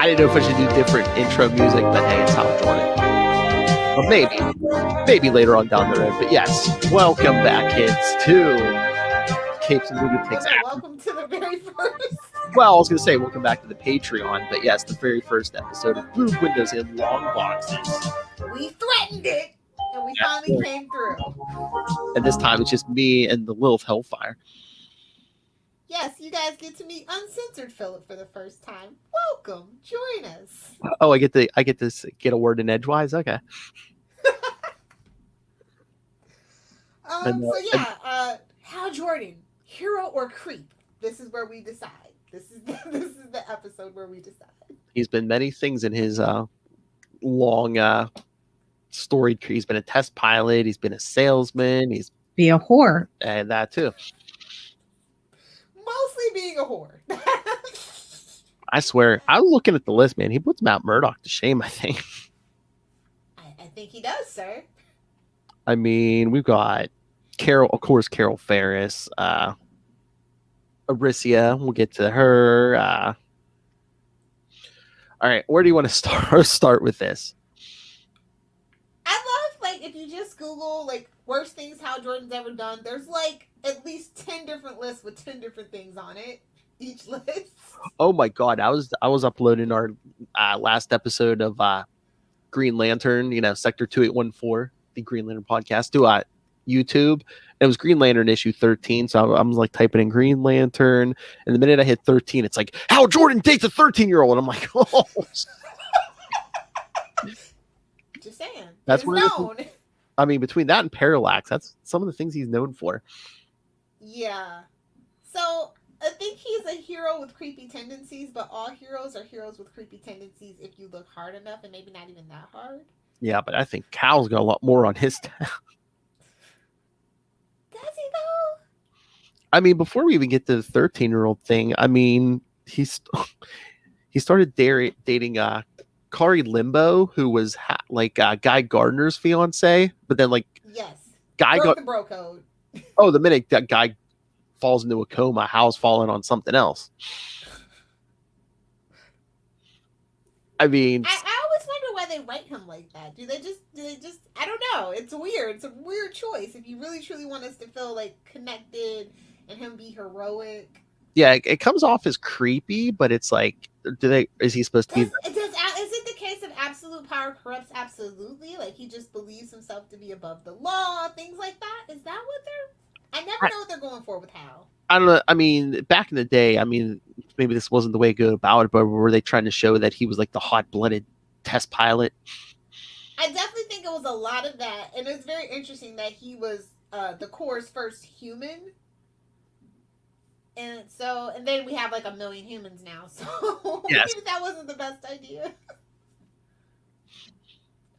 I didn't know if I should do different intro music, but hey, it's Hal Jordan. Or maybe later on down the road. But yes, welcome back, kids, to Capes and Lunatics. Welcome to the very first. Well, I was going to say welcome back to the Patreon, but yes, the very first episode of Boob Windows in Long Boxes. We threatened it, and we finally came through. And this time it's just me and the Lilith Hellfire. Yes, you guys get to meet Uncensored Philip for the first time. Welcome, join us. Oh, I get to get a word in edgewise. Okay. Hal Jordan, hero or creep? This is where we decide. This is the episode where we decide. He's been many things in his long storied career. He's been a test pilot. He's been a salesman. He's be a whore, and that too. Mostly being a whore. I swear, I was looking at the list, man. He puts Matt Murdock to shame, I think. I think he does, sir. I mean, we've got Carol, of course, Carol Ferris, Aricia. We'll get to her. All right, where do you want to start with this? I love, like, if you just Google, like, worst things Hal Jordan's ever done, there's, like, at least 10 different lists with 10 different things on it. Each list. Oh my God, I was uploading our last episode of Green Lantern, Sector 2814, the Green Lantern podcast, to YouTube. It was Green Lantern issue 13, so I'm like typing in Green Lantern, and the minute I hit 13, it's like Hal Jordan dates a 13-year-old, and I'm like, oh. Just saying. That's what known. I mean, between that and Parallax, that's some of the things he's known for. Yeah. So I think he's a hero with creepy tendencies, but all heroes are heroes with creepy tendencies if you look hard enough, and maybe not even that hard. Yeah, but I think Cal's got a lot more on his tab. Does he though? I mean, before we even get to the 13-year-old thing, I mean, he started dating Kari Limbo, who was Guy Gardner's fiance, but then yes, Guy got the bro code. Oh, the minute that Guy falls into a coma, Hal's falling on something else. I mean, I always wonder why they write him like that. Do they just I don't know. It's weird. It's a weird choice. If you really truly want us to feel like connected and him be heroic. Yeah, it comes off as creepy, but it's like, is he supposed to be? Is it the case of absolute power corrupts absolutely? Like he just believes himself to be above the law, things like that? Is that what they're? I never know what they're going for with Hal. I don't know. I mean, back in the day, I mean, maybe this wasn't the way to go about it, but were they trying to show that he was like the hot-blooded test pilot? I definitely think it was a lot of that, and it's very interesting that he was the Corps' first human. And then we have like 1 million humans now, so yes. Maybe that wasn't the best idea.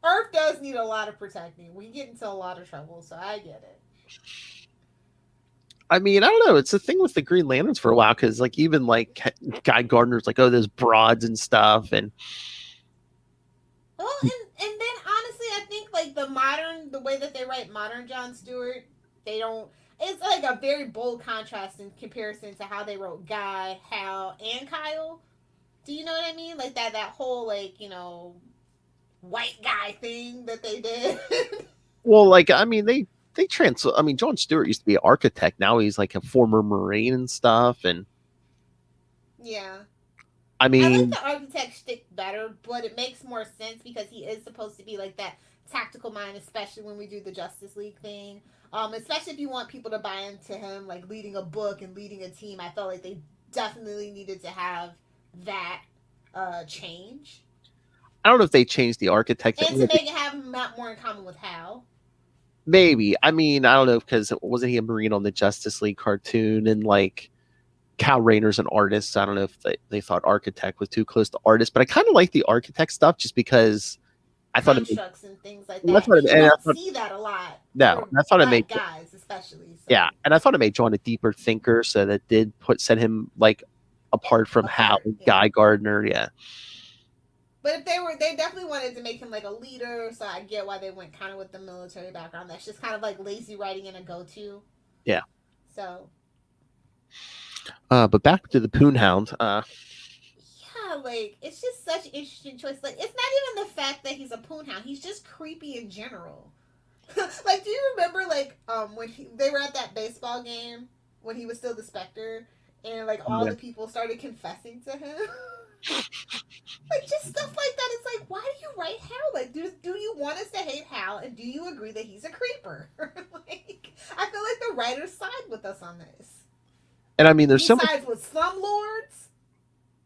Earth does need a lot of protecting. We get into a lot of trouble, so I get it. I mean, I don't know. It's the thing with the Green Lanterns for a while, because even Guy Gardner's like, oh, there's broads and stuff, and well, and then honestly, I think like the way that they write modern John Stewart, they don't. It's like a very bold contrast in comparison to how they wrote Guy, Hal, and Kyle. Do you know what I mean? Like that whole white guy thing that they did. Well, I mean, they I mean, John Stewart used to be an architect. Now he's like a former Marine and stuff, and yeah. I mean, I like the architect shtick better, but it makes more sense because he is supposed to be like that tactical mind, especially when we do the Justice League thing. Especially if you want people to buy into him, like leading a book and leading a team. I felt like they definitely needed to have that change. I don't know if they changed the architect. And to make it have more in common with Hal. Maybe. I mean, I don't know, because wasn't he a Marine on the Justice League cartoon? And Cal Rayner's an artist. So I don't know if they thought architect was too close to artist, but I kind of like the architect stuff just because I thought constructs and things like that. That's what I don't see that a lot. No, I thought it made guys, especially. So. Yeah, and I thought it made John a deeper thinker, so that did set him apart from Hal, Guy Gardner. Yeah. But if they definitely wanted to make him like a leader, so I get why they went kind of with the military background. That's just kind of like lazy writing in a go-to. Yeah. So. But back to the Poonhound. Yeah, like it's just such an interesting choice. Like it's not even the fact that he's a poonhound. He's just creepy in general. Like, do you remember like when they were at that baseball game when he was still the Spectre, and like all Yeah. the people started confessing to him? Like just stuff like that. It's like, why do you write Hal? Like, do you want us to hate Hal, and do you agree that he's a creeper? Like, I feel like the writers side with us on this. And I mean, there's He so much. sides with some lords.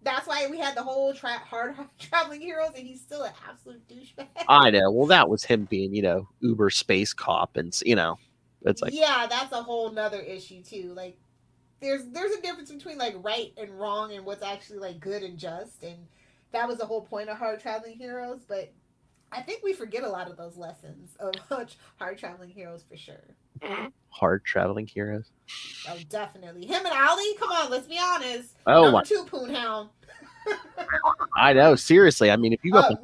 That's why we had the whole hard traveling heroes, and he's still an absolute douchebag. I know. Well, that was him being, uber space cop, and it's like, Yeah, that's a whole nother issue too. Like, there's a difference between like right and wrong, and what's actually like good and just, and that was the whole point of hard traveling heroes. But I think we forget a lot of those lessons of hard traveling heroes for sure. hard traveling heroes. Oh, definitely. Him and Ali, come on, let's be honest. Oh Number my! 2 Poonhound. I know. Seriously, I mean, if you go,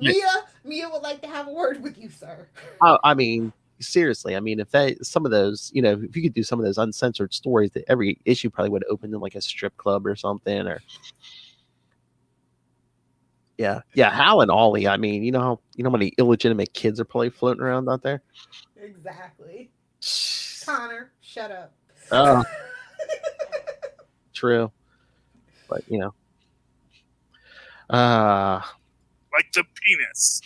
Mia would like to have a word with you, sir. I mean, seriously, I mean, if some of those, if you could do some of those uncensored stories, that every issue probably would open in like a strip club or something, or yeah, Hal and Ollie. I mean, how many illegitimate kids are probably floating around out there. Exactly. Connor, shut up. Oh, true, but Like the penis.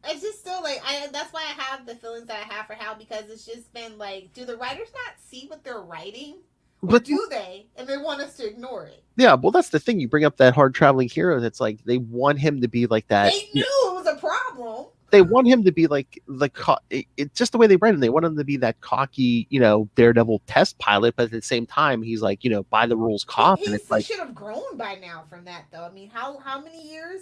It's just still like that's why I have the feelings that I have for Hal, because it's just been like, do the writers not see what they're writing? Or but do they? And they want us to ignore it. yeah, well, that's the thing. You bring up that hard traveling hero. That's like they want him to be like that. They knew it was a problem. They want him to be like it's just the way they write him. They want him to be that cocky, daredevil test pilot, but at the same time, he's like, by the rules cop, and it's like should have grown by now from that, though. I mean, how many years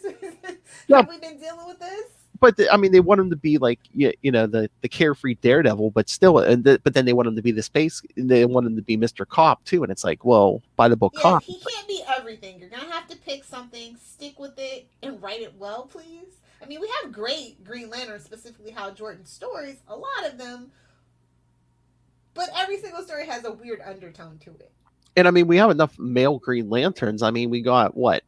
Yeah. have we been dealing with this? But I mean, they want him to be like the carefree daredevil, but still, but then they want him to be the space. They want him to be Mr. Cop too, and it's like, well, by the book, Yeah, cop. he can't be everything. You're gonna have to pick something, stick with it, and write it well, please. I mean, we have great Green Lantern, specifically Hal Jordan stories, a lot of them, but every single story has a weird undertone to it. And I mean, we have enough male Green Lanterns. I mean, we got what?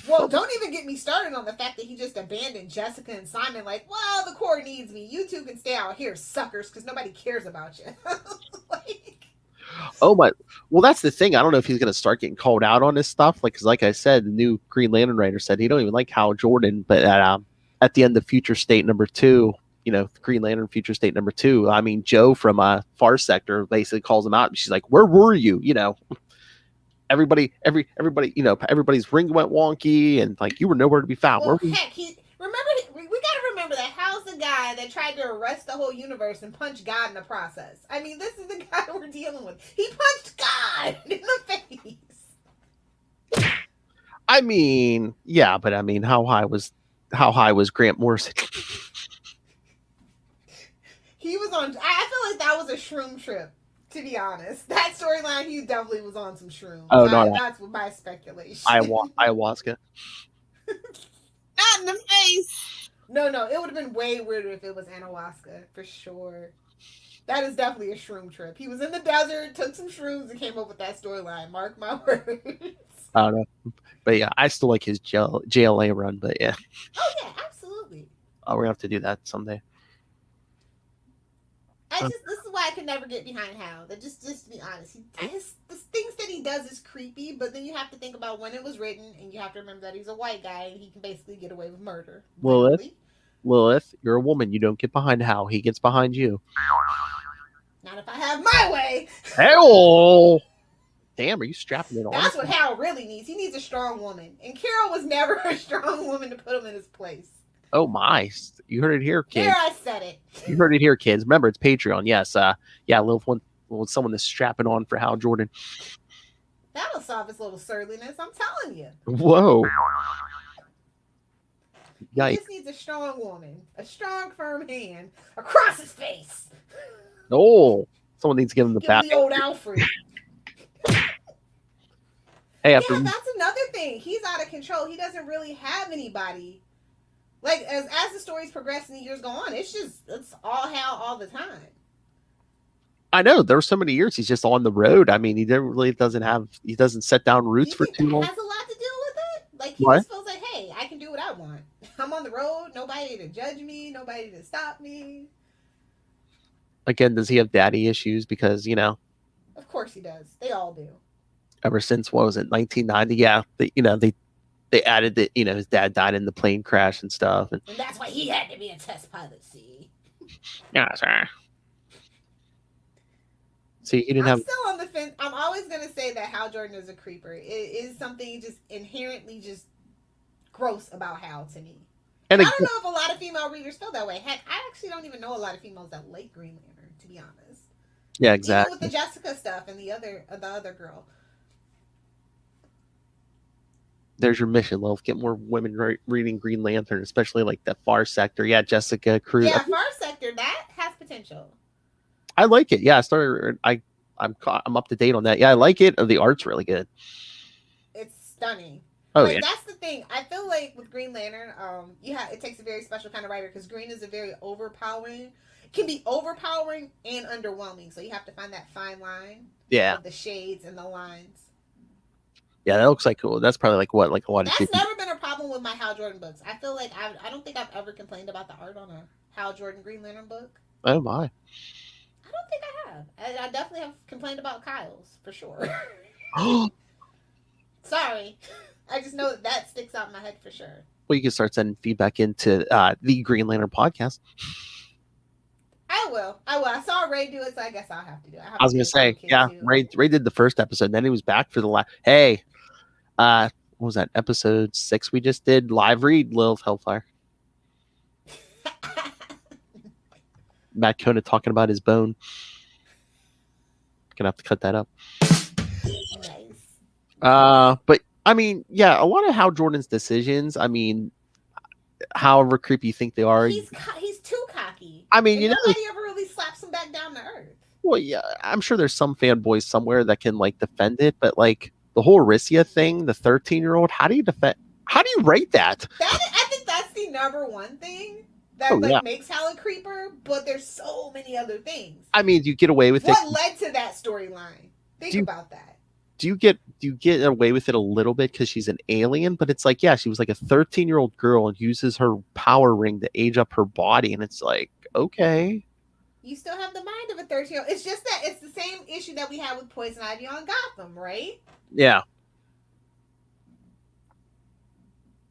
Well, don't even get me started on the fact that he just abandoned Jessica and Simon. Like, well, the Corps needs me. You two can stay out here, suckers, because nobody cares about you. Like, oh my! Well, that's the thing. I don't know if he's going to start getting called out on this stuff. Like, because like I said, the new Green Lantern writer said he don't even like Hal Jordan, but at the end of Future State number 2, Green Lantern Future State number 2. I mean, Joe from Far Sector basically calls him out, and she's like, "Where were you?" Everybody, everybody's ring went wonky, and like you were nowhere to be found. Well, heck, we gotta remember that Hal's the guy that tried to arrest the whole universe and punch God in the process. I mean, this is the guy we're dealing with. He punched God in the face. I mean, yeah, but I mean, how high was Grant Morrison? He was on. I feel like that was a shroom trip. To be honest, that storyline, he definitely was on some shrooms. Oh, no, that's my speculation. Ayahuasca. Not in the face. No, it would have been way weirder if it was ayahuasca, for sure. That is definitely a shroom trip. He was in the desert, took some shrooms, and came up with that storyline. Mark my words. I don't know, but yeah, I still like his JLA run. But yeah. Oh yeah, absolutely. Oh, we're gonna have to do that someday. This is why I can never get behind Hal. That just to be honest, the things that he does is creepy. But then you have to think about when it was written, and you have to remember that he's a white guy and he can basically get away with murder. Lilith, you're a woman. You don't get behind Hal. He gets behind you. Not if I have my way. Hell, damn, are you strapping it on? That's what Hal really needs. He needs a strong woman, and Carol was never a strong woman to put him in his place. Oh my! You heard it here, kids. There, I said it. You heard it here, kids. Remember, it's Patreon. Yes. Lilith wants someone that's strapping on for Hal Jordan. That'll solve his little surliness. I'm telling you. Whoa. He just needs a strong woman, a strong, firm hand across his face. Oh, someone needs to give him the bat. The old Alfred. Hey, that's another thing. He's out of control. He doesn't really have anybody. Like, as the stories progress and the years go on, it's all Hal all the time. I know. There were so many years he's just on the road. I mean, he doesn't set down roots for too long. It has a lot Like, he What? just feels like, hey, I can do what I want. I'm on the road. Nobody to judge me. Nobody to stop me. Again, does he have daddy issues? Because, Of course he does. They all do. ever since, what was it, 1990? Yeah, they added that, his dad died in the plane crash and stuff. And that's why he had to be a test pilot, see? Yeah, sir. See, he didn't I'm have. still on the fence. I'm always going to say that Hal Jordan is a creeper. It is something just inherently just gross about Hal to me. And I don't know if a lot of female readers feel that way. Heck, I actually don't even know a lot of females that like Green Lantern, to be honest. Yeah, exactly. Even with the Jessica stuff and the other girl. There's your mission, Lilith. Get more women reading Green Lantern, especially like that Far Sector. Yeah, Jessica Cruz. Yeah, Far Sector, that has potential. I like it. Yeah, I'm up to date on that. Yeah, I like it. The art's really good. It's stunning. Oh, like, yeah. That's the thing. I feel like with Green Lantern, it takes a very special kind of writer because Green is a very overpowering. It can be overpowering and underwhelming. So you have to find that fine line. Yeah. Of the shades and the lines. Yeah, that looks like cool. That's probably like what, like a lot of. That's never been a problem with my Hal Jordan books. I feel like I don't think I've ever complained about the art on a Hal Jordan Green Lantern book. Oh my! I don't think I have. I definitely have complained about Kyle's for sure. Sorry, I just know that sticks out in my head for sure. Well, you can start sending feedback into the Green Lantern podcast. I will. I saw Ray do it, so I guess I'll have to do it. I was going to say, yeah, too. Ray did the first episode, then he was back for the last. Hey, what was that, episode 6 we just did? Live read, Lilith Hellfire. Matt Kona talking about his bone. Gonna have to cut that up. Nice. But I mean, yeah, a lot of Hal Jordan's decisions, I mean, however creepy you think they are, he's too cocky. I mean, nobody ever really slaps him back down to earth. Well, yeah, I'm sure there's some fanboys somewhere that can like defend it, but like the whole Aricia thing, the 13-year-old, how do you rate that? I think that's the number one thing that makes Hal a creeper, but there's so many other things. I mean, do you get away with what led to that storyline? Think about that. Do you get away with it a little bit because she's an alien? But it's like, yeah, she was like a 13-year-old girl and uses her power ring to age up her body, and it's like, okay. You still have the mind of a 13-year-old. It's just that it's the same issue that we had with Poison Ivy on Gotham, right? Yeah.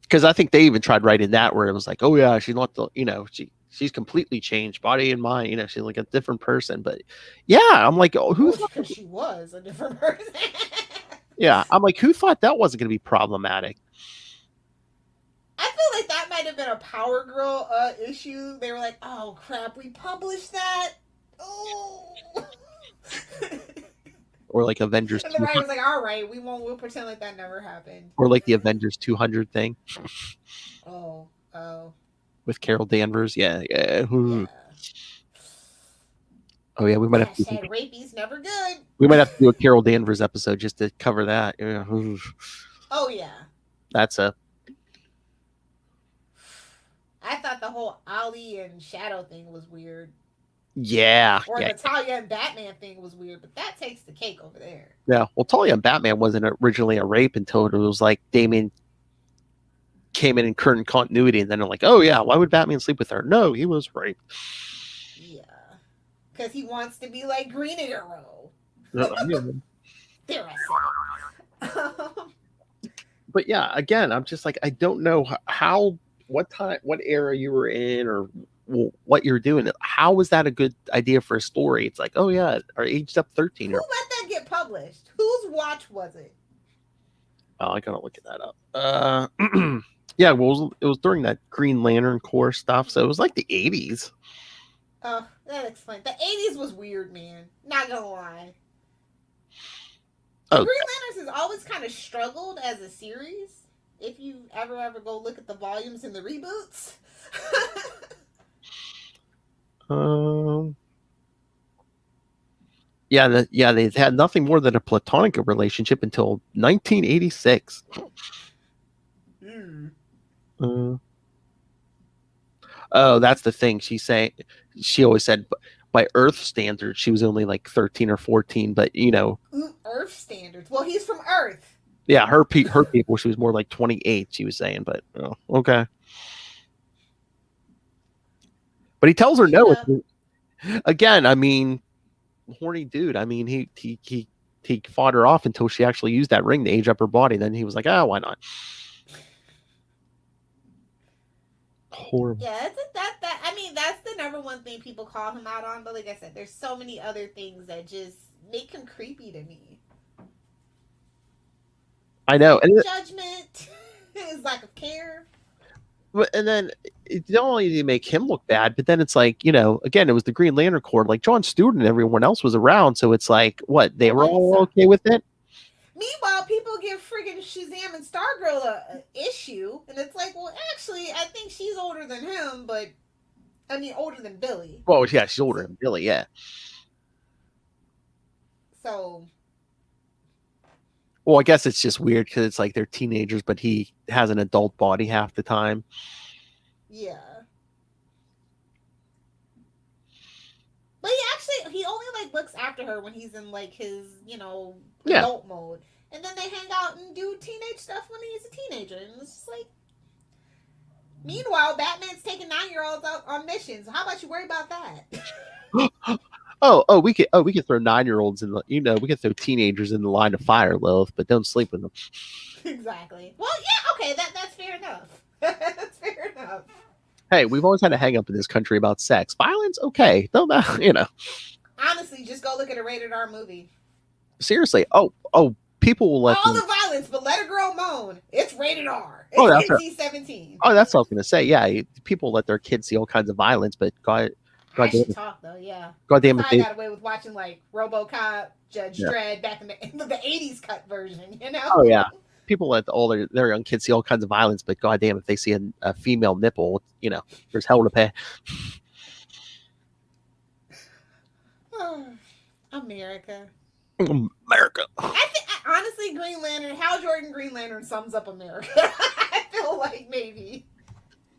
Because I think they even tried writing that where it was like, oh yeah, she's not the, she's completely changed, body and mind. She's like a different person. But yeah, I'm like, oh, who thought she was a different person? Yeah, I'm like, who thought that wasn't going to be problematic? I feel like that might have been a Power Girl issue. They were like, oh crap, we published that. Oh. Or like Avengers. And the writer was like, all right, we'll pretend like that never happened. Or like the Avengers 200 thing. Oh. With Carol Danvers, yeah. Oh yeah, we might have to. Rapey's never good. We might have to do a Carol Danvers episode just to cover that. Yeah. Oh yeah. That's a. I thought the whole Ollie and Shadow thing was weird. Yeah. Or the Talia and Batman thing was weird, but that takes the cake over there. Yeah. Well, Talia and Batman wasn't originally a rape until it was like Damien came in current continuity, and then they're like, oh yeah, why would Batman sleep with her? No, he was raped. Yeah. Because he wants to be like Green Arrow. There I said. But yeah, again, I'm just like, I don't know what era you were in or what you're doing. How was that a good idea for a story? It's like, oh yeah, our aged up 13. Who let that get published? Whose watch was it? Oh, I gotta look at that up. Yeah, well, it was during that Green Lantern Corps stuff, so it was like the 80s. Oh, that explains. The 80s was weird, man. Not gonna lie. Green Lanterns has always kind of struggled as a series. If you ever go look at the volumes in the reboots. Yeah, they've had nothing more than a platonic relationship until 1986. Oh, that's the thing. She always said by Earth standards, she was only like 13 or 14, but Earth standards. Well, he's from Earth. Yeah, her people. She was more like 28. She was saying, but okay. But he tells her no. Again, I mean, horny dude. I mean, he fought her off until she actually used that ring to age up her body. Then he was like, "Oh, why not?" Horrible. Yeah, that. I mean, that's the number one thing people call him out on. But like I said, there's so many other things that just make him creepy to me. I know, and judgment, his lack of care. And then not only do you make him look bad, but then it's like, again, it was the Green Lantern Corps. Like Jon Stewart and everyone else was around, so it's like, what, they were all okay with it? Meanwhile, people give friggin' Shazam and Stargirl a issue, and it's like, well, actually, I think she's older than him, but I mean, older than Billy. Well, yeah, she's older than Billy, yeah. So. Well, I guess it's just weird because it's like they're teenagers, but he has an adult body half the time. Yeah. But he only like looks after her when he's in like his, adult mode. And then they hang out and do teenage stuff when he's a teenager. And it's just like, meanwhile, Batman's taking 9-year-olds out on missions. How about you worry about that? We could throw 9-year-olds in the, we could throw teenagers in the line of fire, Lilith, but don't sleep with them. Exactly. Well, yeah, okay, that's fair enough. That's fair enough. Hey, we've always had a hang up in this country about sex. Violence, okay. Don't Honestly, just go look at a rated R movie. Seriously. Oh, people will let all the violence, but let a girl moan. It's rated R. It's NC-17. Oh, that's what I was gonna say. Yeah, people let their kids see all kinds of violence, but God damn it. Talk though, yeah. God damn it. I got away with watching like RoboCop, Judge Dredd back in the 80s cut version, Oh yeah. People let all their young kids see all kinds of violence, but goddamn, if they see a female nipple, there's hell to pay. America. America. Honestly, Green Lantern, Hal Jordan Green Lantern sums up America. I feel like maybe.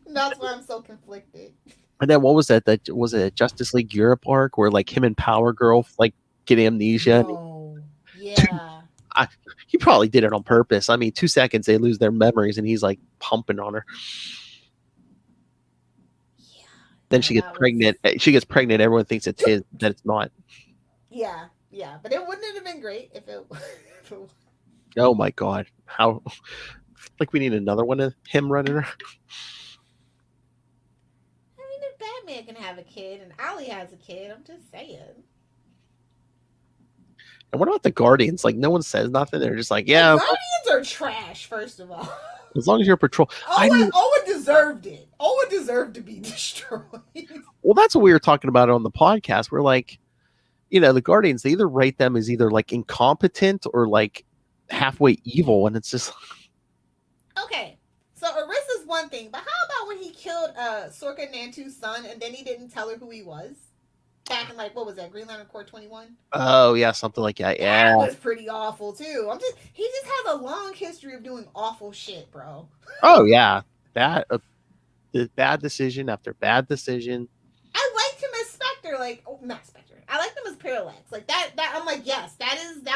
That's why I'm so conflicted. And then what was that? That was it, Justice League Europe arc where like him and Power Girl like get amnesia. Oh, yeah. He probably did it on purpose. I mean, 2 seconds they lose their memories, and he's like pumping on her. Yeah. Then she gets pregnant. She gets pregnant. Everyone thinks it's his, that it's not. Yeah, but it wouldn't have been great if it. Oh my God! How? Like we need another one of him running around. I mean, if Batman can have a kid and Ollie has a kid, I'm just saying. And what about the Guardians? Like, no one says nothing. They're just like, yeah. The Guardians are trash, first of all. As long as you're patrol. Owen deserved it. Owen deserved to be destroyed. Well, that's what we were talking about on the podcast. We're like, the Guardians, they either rate them as either like incompetent or like halfway evil. And it's just. Okay. So Arissa's one thing, but how about when he killed Sorka Nantu's son and then he didn't tell her who he was? Back in like, what was that, Green Lantern Corps 21? Oh yeah, something like that. Yeah, that was pretty awful too. He just has a long history of doing awful shit, bro. Oh yeah, that bad decision after bad decision. I liked him as Spectre, not Spectre. I liked him as Parallax, like that. I'm like, yes, that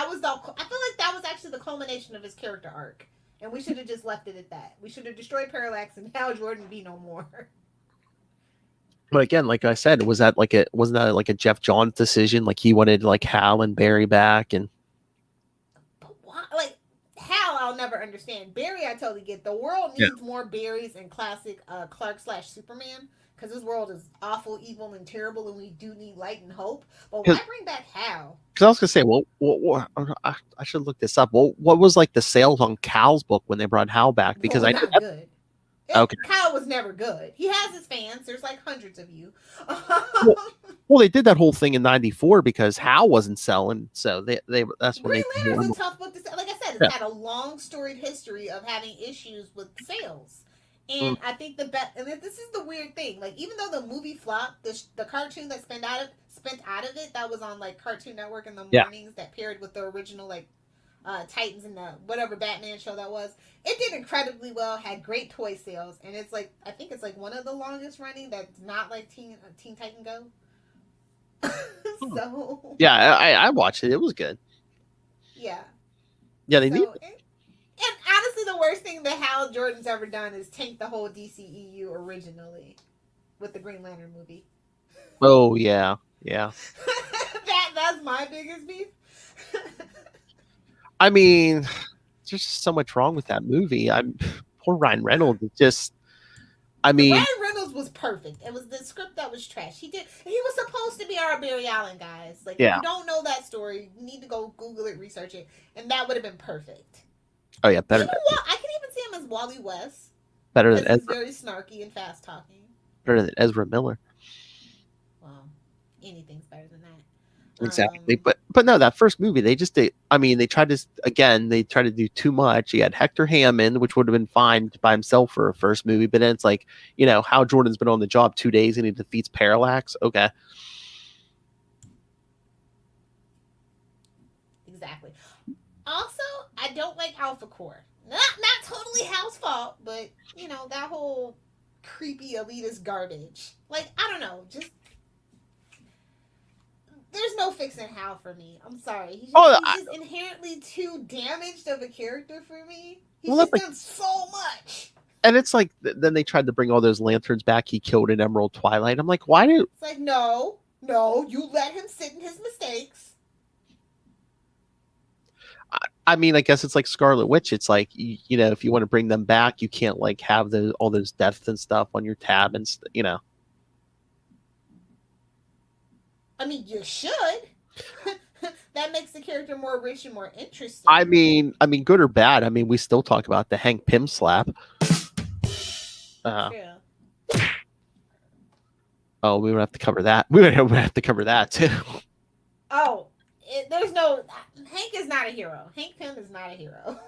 was the. I feel like that was actually the culmination of his character arc, and we should have just left it at that. We should have destroyed Parallax and Hal Jordan be no more. But again, like I said, wasn't that like a Jeff Johns decision? Like he wanted like Hal and Barry back, and but why? Like Hal, I'll never understand. Barry, I totally get. The world needs more Barrys and classic Clark/Superman because this world is awful, evil, and terrible, and we do need light and hope. But why bring back Hal? Because I was gonna say, well, I should look this up. Well, what was like the sales on Cal's book when they brought Hal back? Because I not good. Okay. Kyle was never good. He has his fans. There's like hundreds of you. well, they did that whole thing in '94 because Hal wasn't selling, so that's when Green Lantern's a tough book to sell. Like I said, it's had a long storied history of having issues with sales. And I think and this is the weird thing. Like even though the movie flopped, the cartoon that spent out of it that was on like Cartoon Network in the mornings that paired with the original like Titans and the whatever Batman show that was, it did incredibly well, had great toy sales, and it's like I think it's like one of the longest running that's not like Teen Titan Go. So yeah, I watched it. It was good. Yeah. Yeah, they need. the worst thing that Hal Jordan's ever done is tank the whole DCEU originally with the Green Lantern movie. Oh yeah. That's my biggest beef. I mean, there's just so much wrong with that movie. Poor Ryan Reynolds. It just, I mean, Ryan Reynolds was perfect. It was the script that was trash. He was supposed to be our Barry Allen, guys. Like, if you don't know that story, you need to go Google it, research it, and that would have been perfect. Oh yeah, better. I can even see him as Wally West. Better than He's Ezra. very snarky and fast talking. Better than Ezra Miller. Well, anything's better than that. Exactly. But no, that first movie, they tried to do too much. You had Hector Hammond, which would have been fine by himself for a first movie, but then it's like, Hal Jordan's been on the job 2 days and he defeats Parallax. Okay. Exactly. Also, I don't like Alpha Core. Not totally Hal's fault, but that whole creepy elitist garbage. Like, I don't know, just there's no fixing Hal for me. I'm sorry. He's just inherently too damaged of a character for me. He's just done so much. And it's like, then they tried to bring all those lanterns back he killed in Emerald Twilight. I'm like, why do... It's like, no, you let him sit in his mistakes. I mean, I guess it's like Scarlet Witch. It's like, if you want to bring them back, you can't like have all those deaths and stuff on your tab and I mean, you should. That makes the character more rich and more interesting. I mean, good or bad. I mean, we still talk about the Hank Pym slap. Yeah. Oh, we would have to cover that. We would have to cover that too. Oh, there's no... Hank is not a hero. Hank Pym is not a hero.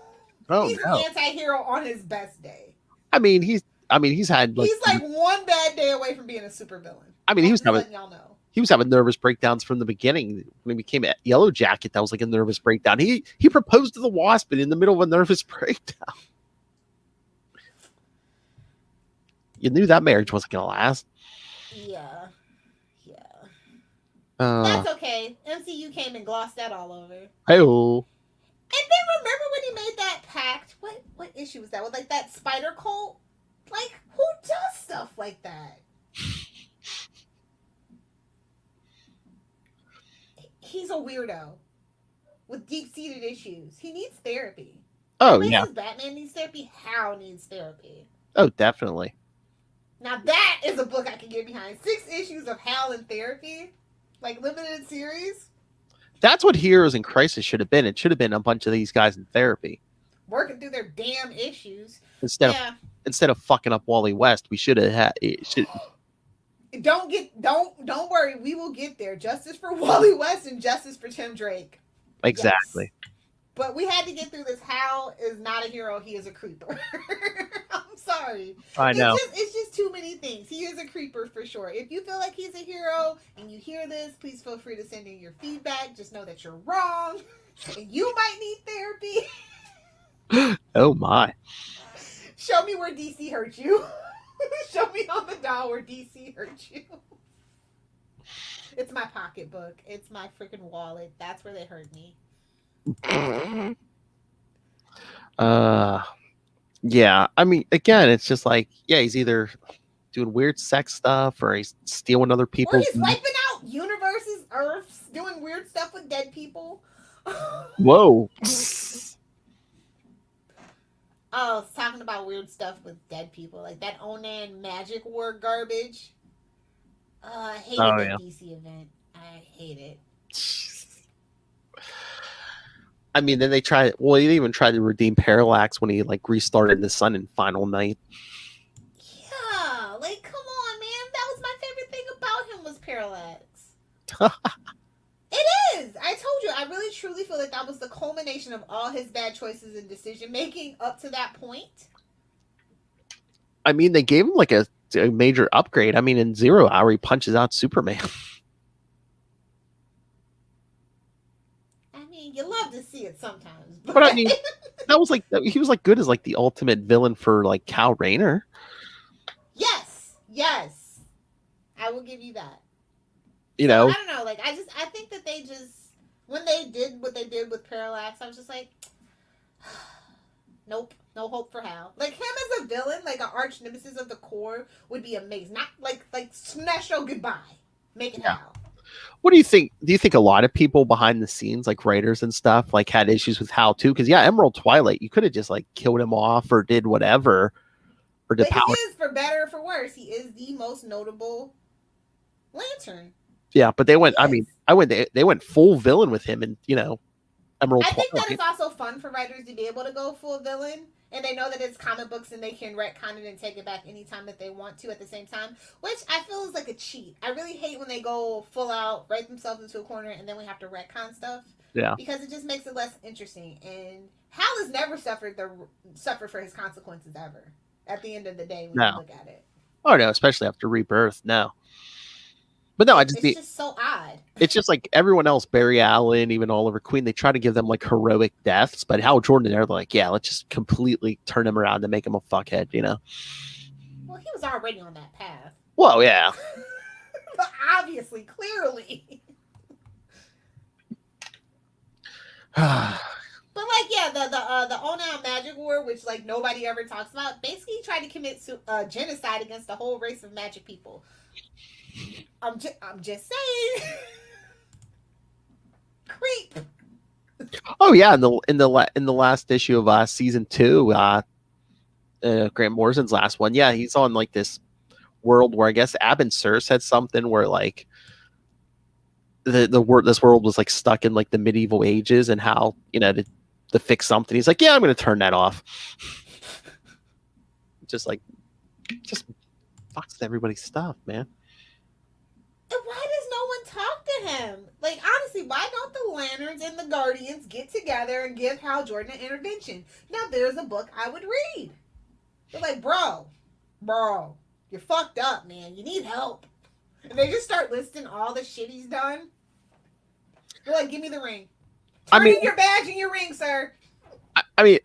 Oh, he's no. an anti-hero on his best day. I mean, he's had like... He's like one bad day away from being a supervillain. I mean, he was having... y'all know. He was having nervous breakdowns from the beginning. When he became a Yellow Jacket, that was like a nervous breakdown. He proposed to the Wasp in the middle of a nervous breakdown. You knew that marriage wasn't going to last. Yeah. That's okay. MCU came and glossed that all over. Hey-oh. And then remember when he made that pact? What issue was that? With like that spider cult? Like, who does stuff like that? He's a weirdo with deep-seated issues. He needs therapy. Oh, yeah. Batman needs therapy. Hal needs therapy. Oh, definitely. Now that is a book I can get behind. 6 issues of Hal in therapy, like limited series. That's what Heroes in Crisis should have been. It should have been a bunch of these guys in therapy, working through their damn issues. Instead of fucking up Wally West, we should have had. Don't worry, we will get there. Justice for Wally West and justice for Tim Drake. Exactly. Yes. But we had to get through this. Hal is not a hero, he is a creeper. I'm sorry. I know. It's just too many things. He is a creeper for sure. If you feel like he's a hero and you hear this, please feel free to send in your feedback. Just know that you're wrong. And you might need therapy. Oh my. Show me where DC hurt you. Show me on the doll where DC hurt you. It's my pocketbook. It's my freaking wallet. That's where they hurt me. Yeah. I mean, again, it's just like, yeah, he's either doing weird sex stuff or he's stealing other people's... Or he's wiping out universes, Earths, doing weird stuff with dead people. Whoa. Oh, it's talking about weird stuff with dead people. Like that Onan magic war garbage. I hated that DC event. I hate it. I mean, then they even tried to redeem Parallax when he like restarted the sun in Final Night. Yeah, like come on, man. That was my favorite thing about him was Parallax. It is. I told you. I really truly feel like that was the culmination of all his bad choices and decision making up to that point. I mean, they gave him like a major upgrade. I mean, in 0 Hour, he punches out Superman. You love to see it sometimes, but I mean, that was like he was like good as like the ultimate villain for like Kal Rayner. Yes, I will give you that. You know, I don't know. Like I think that they just when they did what they did with Parallax, I was just like, Nope. No hope for Hal. Like him as a villain, like an arch nemesis of the core, would be amazing. Not like Sinestro goodbye. Make it Yeah. Hal. What do you think? Do you think a lot of people behind the scenes, like writers and stuff, like had issues with Hal too? Because yeah, Emerald Twilight, you could have just like killed him off or did whatever, or did But he power. is, for better or for worse, he is the most notable Lantern. Yeah, but they went. He I is. mean, they went full villain with him, and Emerald I think that Twilight. it's also fun for writers to be able to go full villain, and they know that it's comic books and they can retcon it and take it back anytime that they want to at the same time, which I feel is like a cheat. I really hate when they go full out, write themselves into a corner, and then we have to retcon stuff. Yeah, Because it just makes it less interesting. And Hal has never suffered for his consequences ever. At the end of the day, when No. you look at it, oh no, especially after Rebirth. No, but no, it's just so odd. it's just like everyone else, Barry Allen, even Oliver Queen, they try to give them like heroic deaths, but Hal Jordan, they're like, yeah, let's just completely turn him around and make him a fuckhead, Well, he was already on that path. Well, yeah. But obviously, clearly. But like, yeah, the Onam Magic War, which like nobody ever talks about, basically tried to commit genocide against the whole race of magic people. I'm just saying, creep. Oh yeah, in the last issue of season 2, Grant Morrison's last one. Yeah, he's on like this world where I guess Abin Sur said something where like this world was like stuck in like the medieval ages, and how to fix something, he's like, yeah, I'm going to turn that off. just fucks everybody's stuff, man. And why does no one talk to him? Like, honestly, why don't the Lanterns and the Guardians get together and give Hal Jordan an intervention? Now, there's a book I would read. They're like, bro, you're fucked up, man. You need help. And they just start listing all the shit he's done. They're like, give me the ring. Turn in your badge and your ring, sir. I mean,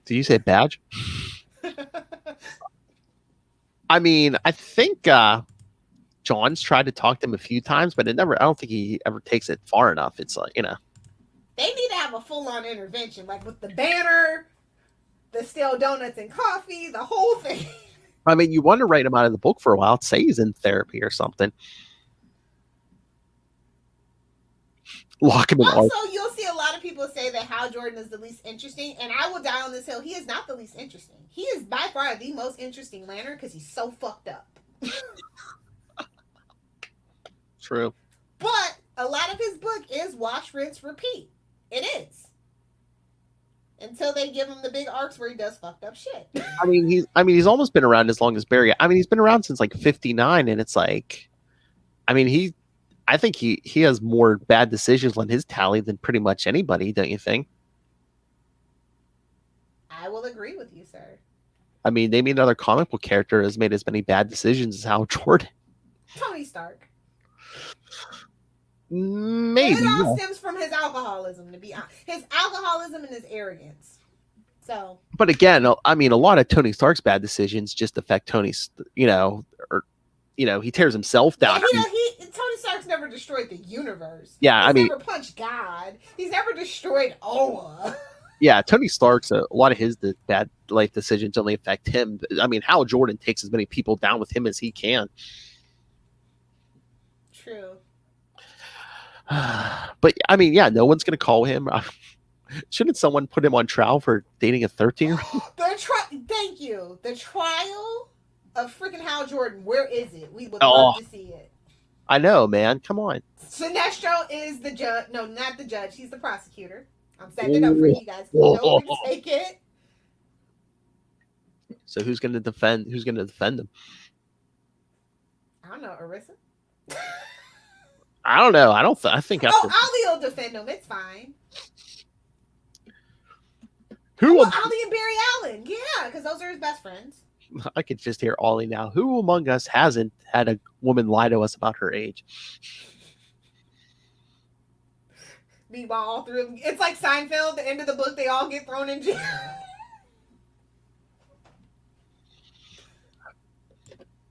did you say badge? I mean, I think John's tried to talk to him a few times, but I don't think he ever takes it far enough. It's like, They need to have a full-on intervention, like with the banner, the stale donuts and coffee, the whole thing. I mean, you want to write him out of the book for a while. Say he's in therapy or something. Lock him in. Also, you'll see a lot of people say that Hal Jordan is the least interesting, and I will die on this hill. He is not the least interesting. He is by far the most interesting Lantern because he's so fucked up. True. But a lot of his book is wash, rinse, repeat. It is. Until they give him the big arcs where he does fucked up shit. I mean, he's almost been around as long as Barry. I mean, he's been around since like 59, and it's like, I think he has more bad decisions on his tally than pretty much anybody, don't you think? I will agree with you, sir. I mean, name me another comic book character has made as many bad decisions as Hal Jordan. Tony Stark. Maybe. It all stems from his alcoholism, to be honest. His alcoholism and his arrogance. So. But again, I mean, a lot of Tony Stark's bad decisions just affect Tony's, he tears himself down. Tony Stark's never destroyed the universe. Yeah, He's never punched God. He's never destroyed Oa. Yeah, Tony Stark's a lot of his bad life decisions only affect him. I mean, Hal Jordan takes as many people down with him as he can. True. But I mean, yeah, no one's gonna call him. Shouldn't someone put him on trial for dating a 13-year-old? Thank you. The trial of freaking Hal Jordan. Where is it? We would love to see it. I know, man. Come on. Sinestro is the judge. No, not the judge. He's the prosecutor. I'm setting it up for you guys. No one to take it. So who's gonna defend him? I don't know, Arissa. I don't know. I think. Ollie will defend him. It's fine. Ollie and Barry Allen. Yeah, because those are his best friends. I could just hear Ollie now. Who among us hasn't had a woman lie to us about her age? Meanwhile, all three of them. It's like Seinfeld. The end of the book, they all get thrown in jail.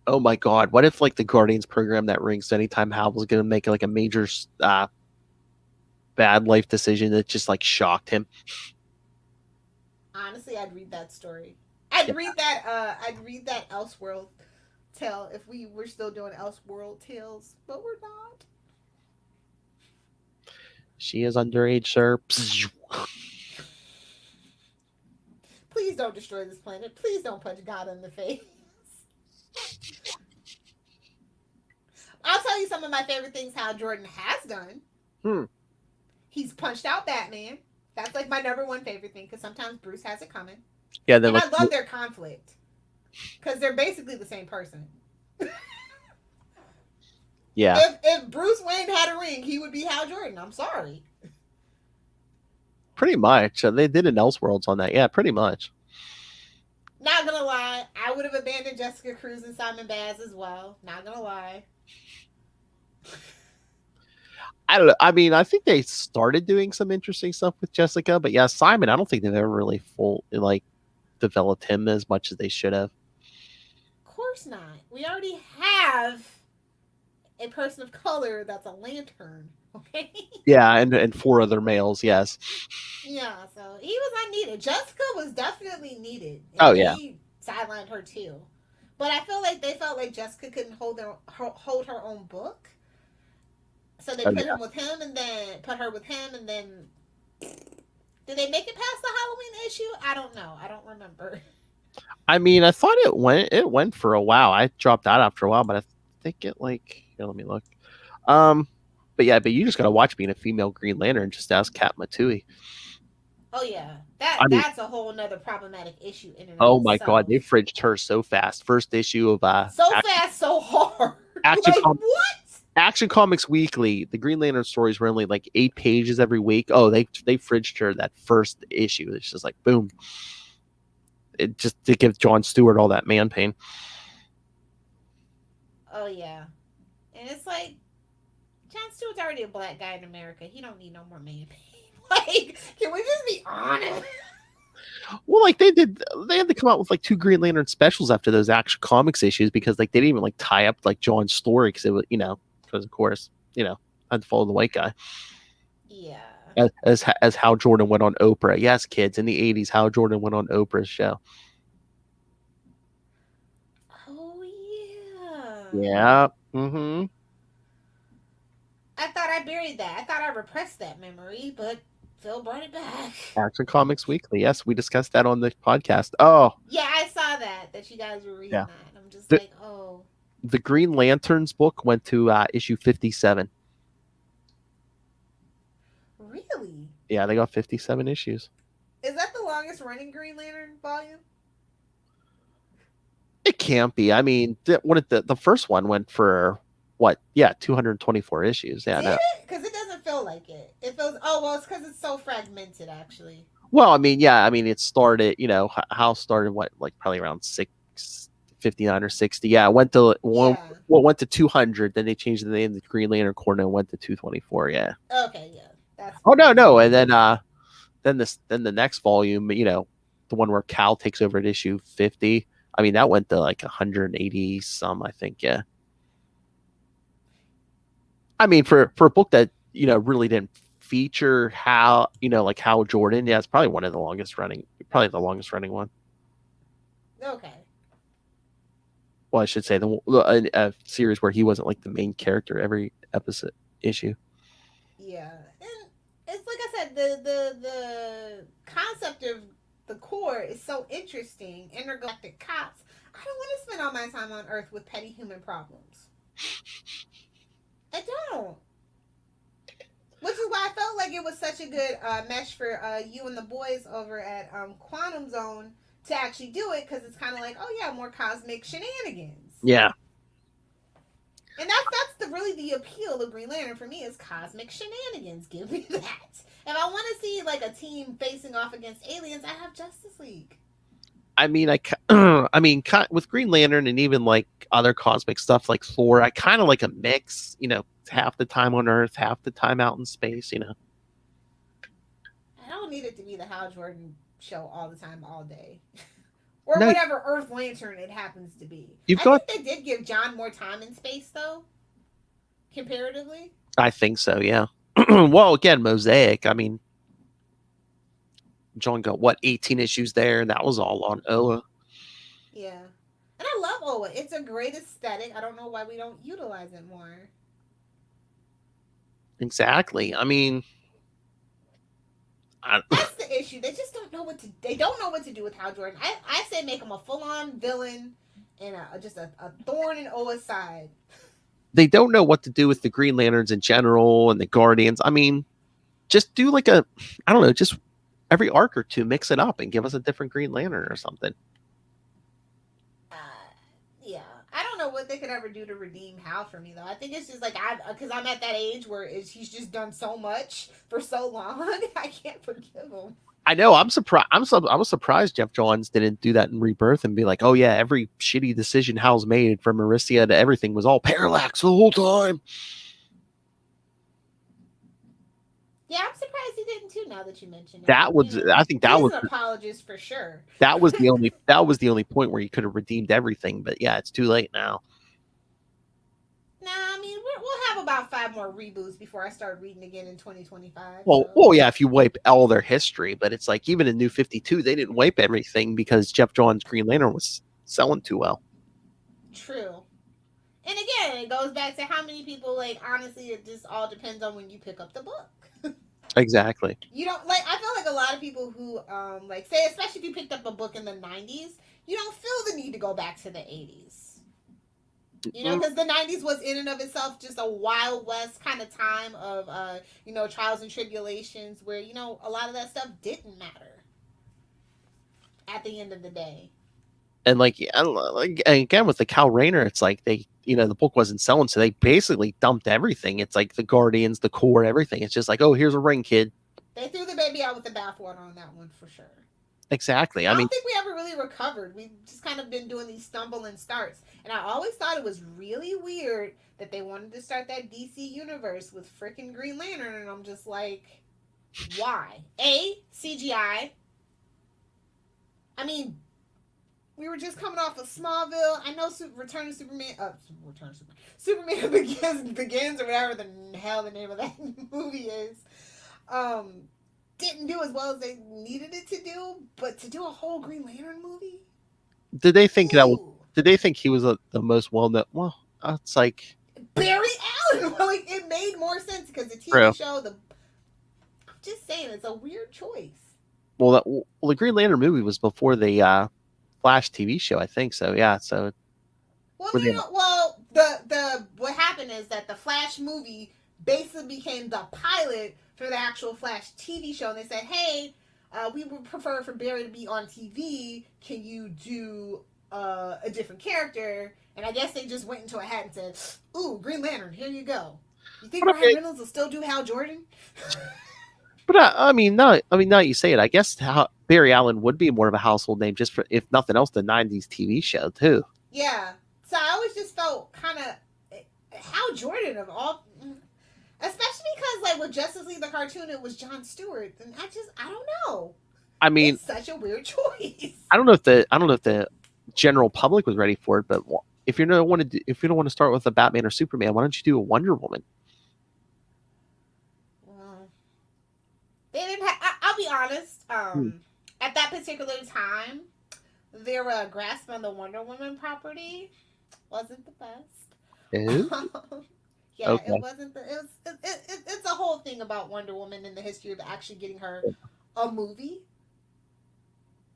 Oh my God! What if like the Guardians program that rings anytime Hal was going to make like a major bad life decision that just like shocked him? Honestly, I'd read that story. I'd read that. I'd read that Elseworld tale if we were still doing Elseworld tales, but we're not. She is underage, sir. Please don't destroy this planet. Please don't punch God in the face. I'll tell you some of my favorite things Hal Jordan has done. He's punched out Batman. That's like my number one favorite thing because sometimes Bruce has it coming. Yeah, and I love their conflict because they're basically the same person. Yeah. If Bruce Wayne had a ring, he would be Hal Jordan. I'm sorry. Pretty much. They did an Elseworlds on that. Yeah, pretty much. Not gonna lie, I would have abandoned Jessica Cruz and Simon Baz as well. Not gonna lie. I don't know. I mean, I think they started doing some interesting stuff with Jessica, but yeah, Simon, I don't think they've ever really developed him as much as they should have. Of course not. We already have a person of color that's a lantern. Okay. Yeah, and 4 other males. Yes. Yeah, so he was unneeded. Jessica was definitely needed. And they sidelined her too, but I feel like they felt like Jessica couldn't hold her own book, so they put him with him, and then put her with him, and then did they make it past the Halloween issue? I don't know. I don't remember. I mean, I thought it went for a while. I dropped out after a while, but I think it here, let me look. But yeah, but you just gotta watch being a female Green Lantern. Just ask Kat Matui. Oh yeah, that's a whole nother problematic issue in and of itself. My God, they fridged her so fast. First issue of fast, so hard. What? Action Comics Weekly. The Green Lantern stories were only like 8 pages every week. Oh, they fridged her that first issue. It's just like boom. It just to give Jon Stewart all that man pain. Oh yeah, and it's like Jon Stewart's already a black guy in America. He don't need no more man pain. Like, can we just be honest? Well, like they had to come out with like 2 Green Lantern specials after those Action Comics issues because like they didn't even like tie up like Jon's story because it was because of course had to follow the white guy. Yeah. As Hal Jordan went on Oprah. Yes, kids, in the 80s, Hal Jordan went on Oprah's show. Oh yeah. Yeah. Mm-hmm. I thought I buried that. I thought I repressed that memory, but Phil brought it back. Action Comics Weekly. Yes, we discussed that on the podcast. Oh. Yeah, I saw that you guys were reading that. I'm just oh. The Green Lanterns book went to issue 57. Really? Yeah, they got 57 issues. Is that the longest running Green Lantern volume? It can't be. I mean, the first one went for what? Yeah, 224 issues. Yeah, no. Because it doesn't feel like it. It feels. It's because it's so fragmented, actually. Well, I mean, yeah, it started. Hal started probably around 659 or 60. Yeah, it went to went to 200. Then they changed the name to Green Lantern Corps and went to 224. Yeah. Okay. Yeah. That's no, and then the next volume, the one where Cal takes over at issue 50. I mean, that went to like 180 some, I think. Yeah. I mean, for a book that really didn't feature Hal, like Hal Jordan, yeah, it's probably the longest running one. Okay. Well, I should say a series where he wasn't like the main character every issue. Yeah, and it's like I said, the concept of the Corps is so interesting. Intergalactic cops. I don't want to spend all my time on Earth with petty human problems. I don't. Which is why I felt like it was such a good mesh for you and the boys over at Quantum Zone to actually do it, because it's kind of like, oh yeah, more cosmic shenanigans. Yeah. And that's really the appeal of Green Lantern for me, is cosmic shenanigans. Give me that. If I want to see like a team facing off against aliens, I have Justice League. I mean, with Green Lantern and even like other cosmic stuff like Thor, I kind of like a mix. Half the time on Earth, half the time out in space. I don't need it to be the Hal Jordan show all the time, all day. Or whatever Earth Lantern it happens to be. I think they did give John more time in space, though, comparatively. I think so, yeah. Well, again, Mosaic. I mean, John got what 18 issues there, and that was all on Oa. Yeah. And I love Oa. It's a great aesthetic. I don't know why we don't utilize it more. Exactly. I mean, That's the issue. They just don't know what to. They don't know what to do with Hal Jordan. I say make him a full on villain and just a thorn in Oa's side. they don't know what to do with the Green Lanterns in general and the Guardians. I mean, just do like I don't know, just every arc or two, mix it up and give us a different Green Lantern or something. Yeah, I don't know what they could ever do to redeem Hal for me though. I think it's just like because I'm at that age where he's just done so much for so long. I can't forgive him. I know. I'm surprised. I was surprised Jeff Johns didn't do that in Rebirth and be like, "Oh yeah, every shitty decision Hal's made, from Mauricia to everything, was all Parallax the whole time." Yeah, I'm surprised he didn't too. Now that you mention it, That was, I think that he's was an apologist for sure. that was the only point where you could have redeemed everything. But yeah, it's too late now. Nah, I mean we'll have about 5 more reboots before I start reading again in 2025. Well, yeah, if you wipe all their history, but it's like even in New 52, they didn't wipe everything because Jeff Johns' Green Lantern was selling too well. True. And again, it goes back to how many people, like, honestly, it just all depends on when you pick up the book. Exactly. You don't, like, I feel like a lot of people who, like, say, especially if you picked up a book in the 90s, you don't feel the need to go back to the 80s. You know, because the 90s was in and of itself just a Wild West kind of time of, trials and tribulations where, a lot of that stuff didn't matter at the end of the day. And like again with the Cal Rayner, it's like they, the book wasn't selling, so they basically dumped everything. It's like the Guardians, the core, everything. It's just like, oh, here's a ring, kid. They threw the baby out with the bathwater on that one for sure. Exactly. I don't think we ever really recovered. We've just kind of been doing these stumble and starts. And I always thought it was really weird that they wanted to start that DC universe with freaking Green Lantern. And I'm just like, why? CGI. I mean, we were just coming off of Smallville. I know Return of Superman. Superman Begins, or whatever the hell the name of that movie is. Didn't do as well as they needed it to do, but to do a whole Green Lantern movie? Did they think Did they think he was the most well-known? Well, it's like Barry Allen. Like, it made more sense because the TV show. I'm just saying, it's a weird choice. Well, the Green Lantern movie was before the Flash TV show, I think. So yeah, so. Well, the what happened is that the Flash movie basically became the pilot for the actual Flash TV show, and they said, hey, we would prefer for Barry to be on TV. Can you do a different character? And I guess they just went into a hat and said, ooh, Green Lantern, here you go. You think Ryan Reynolds will still do Hal Jordan? But now you say it, I guess Barry Allen would be more of a household name, just for, if nothing else, the 90s TV show too. Yeah. So I always just felt kind of Hal Jordan of all, especially because like with Justice League the cartoon, it was Jon Stewart, and I don't know. I mean, it's such a weird choice. I don't know if the general public was ready for it, but if you don't want to start with a Batman or Superman, why don't you do a Wonder Woman? They didn't. I'll be honest. At that particular time, their grasp on the Wonder Woman property wasn't the best. Yeah, okay. It wasn't. It's a whole thing about Wonder Woman and the history of actually getting her a movie.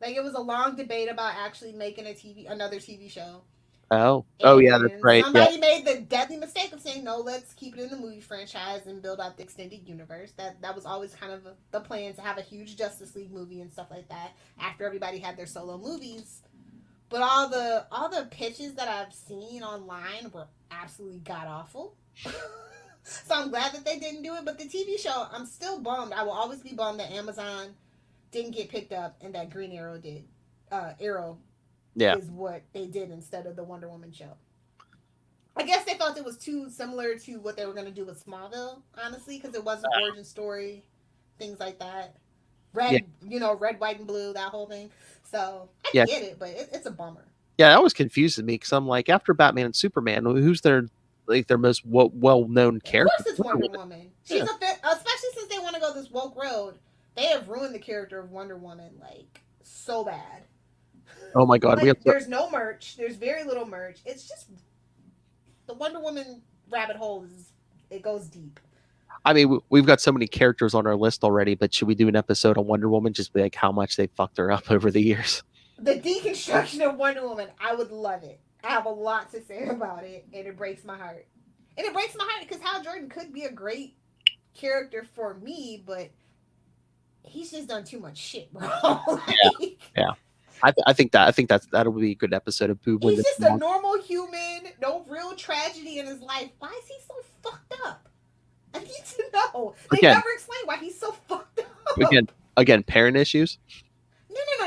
Like, it was a long debate about actually making another TV show. Oh, yeah, that's right. Somebody made the deadly mistake of saying, no, let's keep it in the movie franchise and build out the extended universe. That was always kind of the plan, to have a huge Justice League movie and stuff like that after everybody had their solo movies. But all the pitches that I've seen online were absolutely god-awful. So I'm glad that they didn't do it. But the TV show, I'm still bummed. I will always be bummed that Amazon didn't get picked up and that Green Arrow did. Arrow is what they did instead of the Wonder Woman show. I guess they thought it was too similar to what they were going to do with Smallville, honestly, because it was an origin story, things like that. Red, white, and blue, that whole thing. So I get it, but it's a bummer. Yeah, that was confusing me because I'm like, after Batman and Superman, who's their most well-known character? Of course, it's Wonder Woman. She's especially since they want to go this woke road. they have ruined the character of Wonder Woman like so bad. Oh my God, we have Like there's no merch. There's very little merch. It's just the Wonder Woman rabbit hole is it goes deep. I mean, we've got so many characters on our list already, but should we do an episode on Wonder Woman? Just be like how much they fucked her up over the years. The deconstruction of Wonder Woman, I would love it. I have a lot to say about it, and it breaks my heart. And it breaks my heart because Hal Jordan could be a great character for me, but he's just done too much shit, bro. Like, Yeah. I think that'll be a good episode of Boob. he's just a normal human, no real tragedy in his life. Why is he so fucked up? I need to know. They Again. never explain why he's so fucked up. Again, parent issues.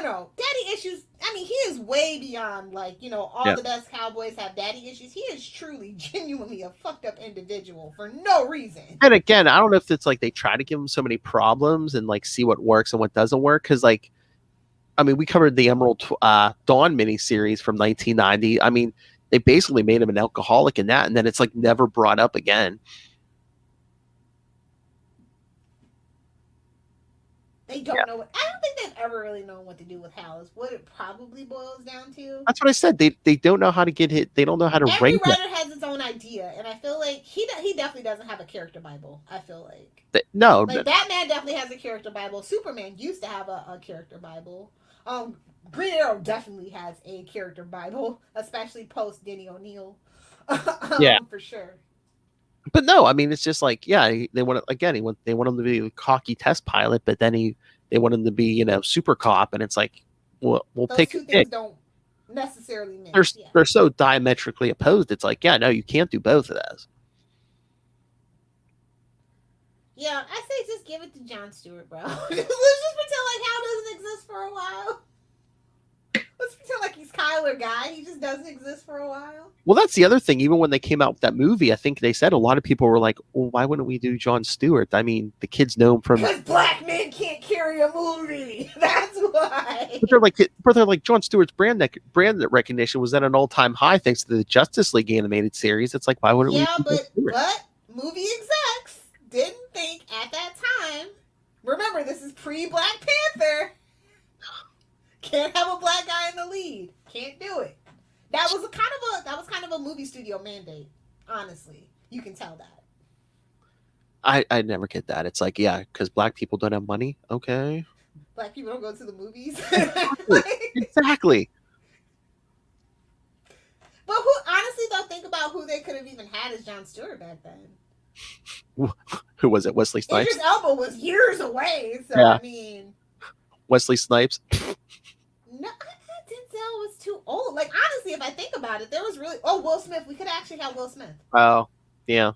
No. Daddy issues. I mean, he is way beyond like, all the best cowboys have daddy issues. He is truly, genuinely a fucked up individual for no reason. And again, I don't know if it's like they try to give him so many problems and like see what works and what doesn't work. Because like, I mean, we covered the Emerald Dawn miniseries from 1990. I mean, they basically made him an alcoholic in that, and then it's like never brought up again. They don't know. I don't think they've ever really known what to do with Hal. Is what it probably boils down to. That's what I said. They don't know how to get hit. They don't know how to Every rank writer has its own idea, and I feel like he definitely doesn't have a character Bible. I feel like no. Like Batman definitely has a character Bible. Superman used to have a character Bible. Green Arrow definitely has a character Bible, especially post Denny O'Neil. For sure. But no, I mean, it's just like, they want again. They want him to be a cocky test pilot, but then they want him to be, super cop, and it's like, we'll Those take two a things pick. don't necessarily mix. They're so diametrically opposed. It's like, no, you can't do both of those. Yeah, I say just give it to Jon Stewart, bro. Let's just pretend like Hal doesn't exist for a while. Let's pretend like he's Kyler guy. He just doesn't exist for a while. Well, that's the other thing. Even when they came out with that movie, I think they said a lot of people were like, well, why wouldn't we do Jon Stewart? I mean, the kids know him from... Because black men can't carry a movie. That's why. But they're like Jon Stewart's brand recognition was at an all-time high thanks to the Justice League animated series. It's like, why wouldn't we do Jon Stewart? But movie execs didn't think at that time. Remember, this is pre-Black Panther. Can't have a black guy in the lead. Can't do it. That was kind of a movie studio mandate. Honestly, you can tell that. I never get that. It's like, because black people don't have money. Okay. Black people don't go to the movies. Exactly. But honestly though, think about who they could have even had as Jon Stewart back then. Who was it? Wesley Snipes? Idris Elba was years away, so Yeah. I mean, Wesley Snipes. no, I thought Denzel was too old. Like honestly, if I think about it, there was really Will Smith. We could actually have Will Smith. Oh, yeah.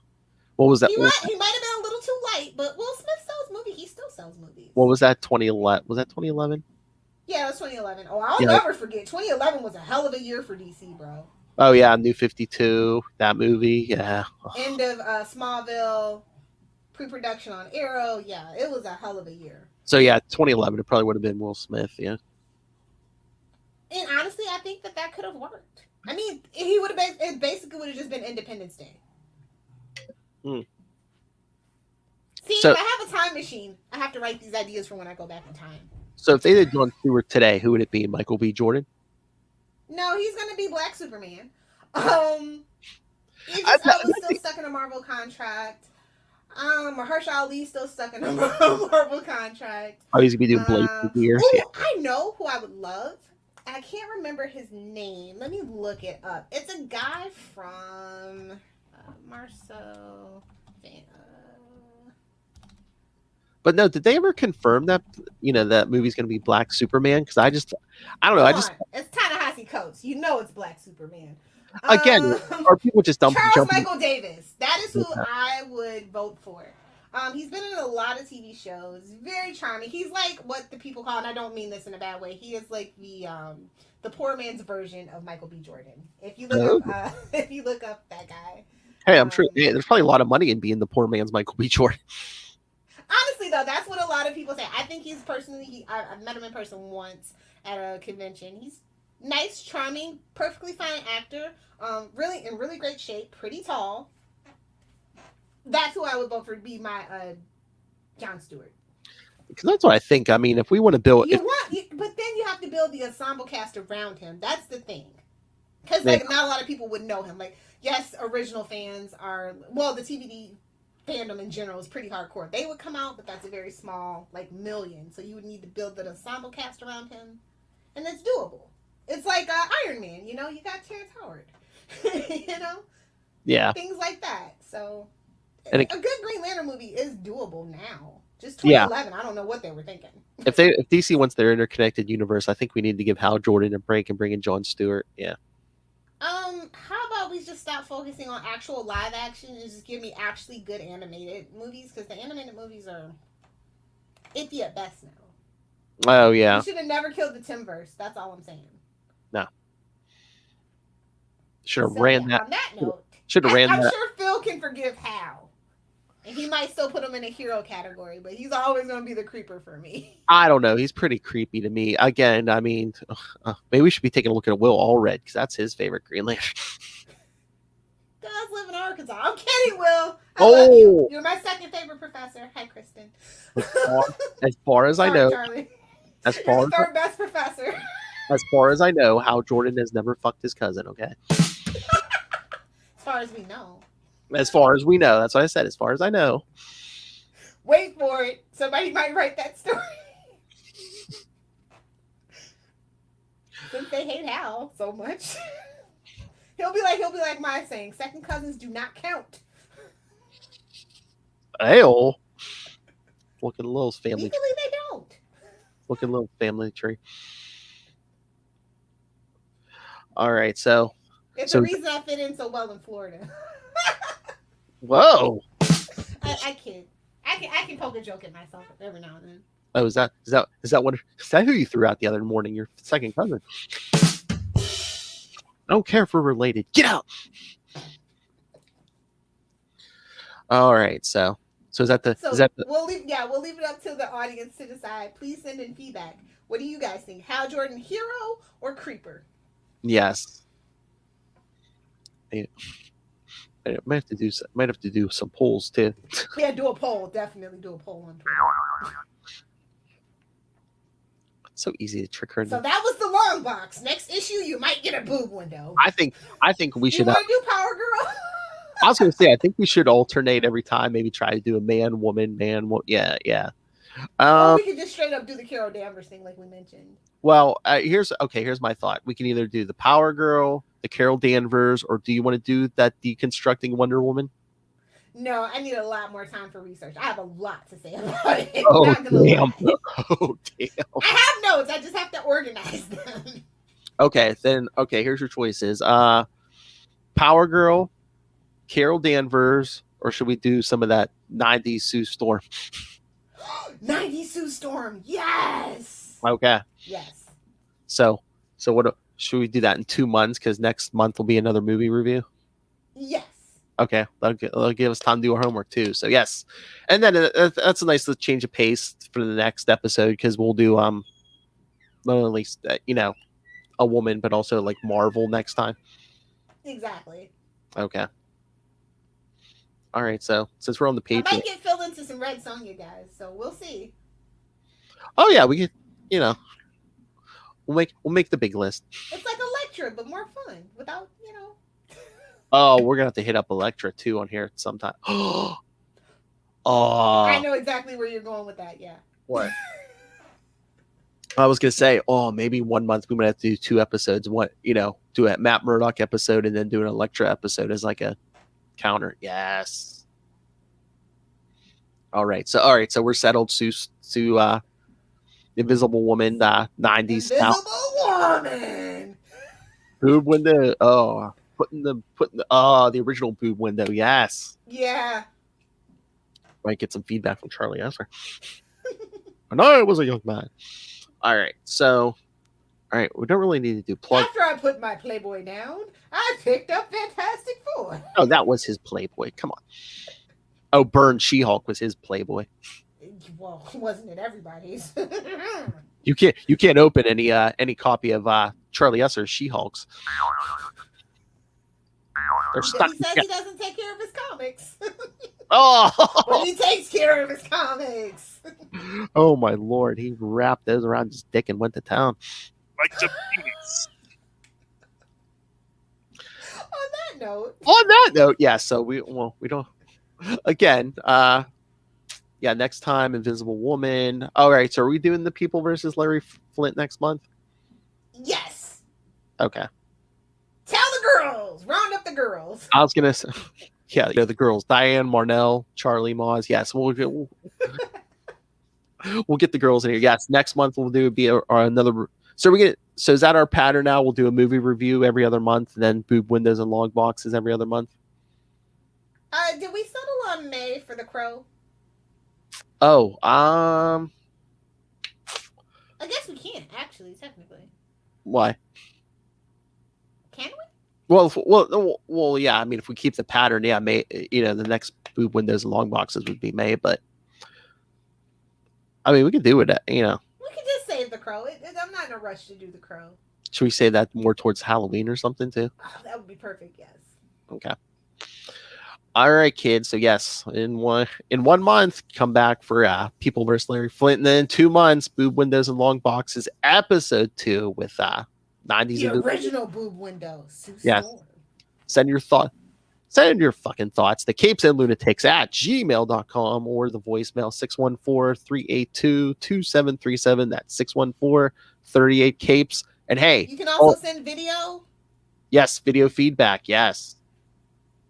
What was that? He might have been a little too light, but Will Smith sells movies. He still sells movies. What was that? 2011? Was that 2011? Yeah, it was 2011. Oh, I'll never forget. 2011 was a hell of a year for DC, bro. Oh yeah, New 52. That movie. Yeah. End of Smallville. Pre-production on Arrow. Yeah, it was a hell of a year. So yeah, 2011. It probably would have been Will Smith. Yeah. And honestly, I think that could have worked. I mean, he would have been. It basically would have just been Independence Day. See, So, if I have a time machine, I have to write these ideas for when I go back in time. So if they did Jon Stewart today, who would it be? Michael B. Jordan? No, he's gonna be Black Superman. Idris Elba's still stuck in a Marvel contract. Mahershala Ali's still stuck in a Marvel contract. Oh, he's gonna be doing Blade for years. I know who I would love. I can't remember his name. Let me look it up. It's a guy from Marceau. But no, did they ever confirm that that movie's gonna be Black Superman? Because I don't know. It's Ta-Nehisi Coates. You know it's Black Superman. Again, are people just Charles Michael Davis. That is who I would vote for. He's been in a lot of TV shows. Very charming. He's like what the people call, and I don't mean this in a bad way. He is like the poor man's version of Michael B. Jordan. If you look up that guy. Hey, I'm sure there's probably a lot of money in being the poor man's Michael B. Jordan. Honestly, though, that's what a lot of people say. I think he's personally. I've met him in person once at a convention. He's nice, charming, perfectly fine actor. Really in really great shape. Pretty tall. That's who I would vote for to be my Jon Stewart. Because that's what I think. I mean, if we want to build, but then you have to build the ensemble cast around him. That's the thing. Because Yeah. like not a lot of people would know him. Like yes, original fans are the TVD fandom in general is pretty hardcore. They would come out, but that's a very small like million. So you would need to build an ensemble cast around him, and it's doable. It's like Iron Man. You know, you got Terrence Howard. You know, yeah, things like that. So And a good Green Lantern movie is doable now. Just Yeah. 2011. I don't know what they were thinking. if DC wants their interconnected universe, I think we need to give Hal Jordan a break and bring in Jon Stewart. Yeah. How about we just stop focusing on actual live action and just give me actually good animated movies? Because the animated movies are iffy at best now. Oh yeah. You should have never killed the Timverse. That's all I'm saying. Should have So, ran yeah, that. On that note, Should have ran I'm that. sure Phil can forgive Hal. And he might still put him in a hero category, but he's always going to be the creeper for me. I don't know. He's pretty creepy to me. Again, I mean, maybe we should be taking a look at Will Allred because that's his favorite Green Lantern. Does live in Arkansas. I'm kidding, Will. I love you. You're my second favorite professor. Hi, Kristen. As far as I know, Charlie. as You're far the third best professor. as far as I know, Hal Jordan has never fucked his cousin. Okay. As far as we know. As far as we know, that's what I said. As far as I know. Wait for it. Somebody might write that story. Since they hate Hal so much. He'll be like my saying, second cousins do not count. Hell. Look at a little family. Legally they don't. Look at a little family tree. All right, so It's the reason I fit in so well in Florida. whoa. I kid. I can poke a joke at myself every now and then. Oh, is that who you threw out the other morning? Your second cousin. I don't care if we're related. Get out. All right, so is that the? We'll leave it up to the audience to decide. Please send in feedback. What do you guys think? Hal Jordan, hero or creeper? Yes. I might have to do some polls too. Yeah, do a poll. Definitely do a poll on Twitter. It's so easy to trick her. So that was the long box. Next issue, you might get a boob window. I think we should. You want to do Power Girl? I was going to say I think we should alternate every time. Maybe try to do a man, woman, man. Yeah. Or we could just straight up do the Carol Danvers thing, like we mentioned. Well, here's my thought. We can either do the Power Girl, the Carol Danvers, or do you want to do that deconstructing Wonder Woman? No, I need a lot more time for research. I have a lot to say about it. Oh, Not gonna damn. lie. Oh, damn. I have notes. I just have to organize them. Okay, here's your choices. Power Girl, Carol Danvers, or should we do some of that 90s Sue Storm? 90s Sue Storm. Yes. Okay. Yes. So what should we do that in 2 months? Because next month will be another movie review. Yes. Okay, that'll give us time to do our homework too. So yes, and then that's a nice little change of pace for the next episode because we'll do not only a woman but also like Marvel next time. Exactly. Okay. All right. So since we're on the page, I might get filled into some Red Sonja guys, so we'll see. Oh yeah, we could. We'll make the big list. It's like Elektra, but more fun without. Oh, we're gonna have to hit up Elektra too on here sometime. Oh, I know exactly where you're going with that. Yeah. What? I was gonna say, maybe 1 month we might have to do 2 episodes. Do a Matt Murdock episode and then do an Elektra episode as like a counter. Yes. All right, so we're settled. Sue, Invisible Woman, 90s. Invisible Woman. Boob window. Oh. Putting the original Boob window. Yes. Yeah. Might get some feedback from Charlie Esser. I know I was a young man. All right. We don't really need to do plug. After I put my Playboy down, I picked up Fantastic Four. Oh, that was his Playboy. Come on. Oh, Burn She-Hulk was his Playboy. Well, wasn't it everybody's? You can't open any copy of Charlie Esser's She-Hulks. They're stuck. He says he doesn't take care of his comics. But Oh, he takes care of his comics. oh my lord! He wrapped those around his dick and went to town. Like the penis. On that note, On that note, yeah. So we don't. Again, yeah. Next time, Invisible Woman. All right. So are we doing the People versus Larry Flint next month? yes. Okay. Tell the girls. Round up the girls. I was gonna say, yeah, the girls, Diane, Marnell, Charlie, Moz. Yes, we'll get the girls in here. Yes, next month we'll do another. So we get. So is that our pattern now? We'll do a movie review every other month, and then Boob windows and log boxes every other month. Did we settle on May for the Crow? Oh, I guess we can't actually, technically. why? Can we? Well, yeah. I mean, if we keep the pattern, yeah, May. The next Boob windows and long boxes would be May, but I mean, we could do it. We could just save the Crow. I'm not in a rush to do the Crow. Should we say that more towards Halloween or something too? Oh, that would be perfect. Yes. Okay. All right, kids. So yes, in one month, come back for People vs. Larry Flint, and then in 2 months, Boob Windows and Long Boxes episode 2 with 90s. The original Boob window. Sue Yes. Storm. Send your fucking thoughts to capesandlunatics@gmail.com or the voicemail 614-382-2737. That's 614-38-capes. And hey, You can also send video. yes, video feedback. Yes.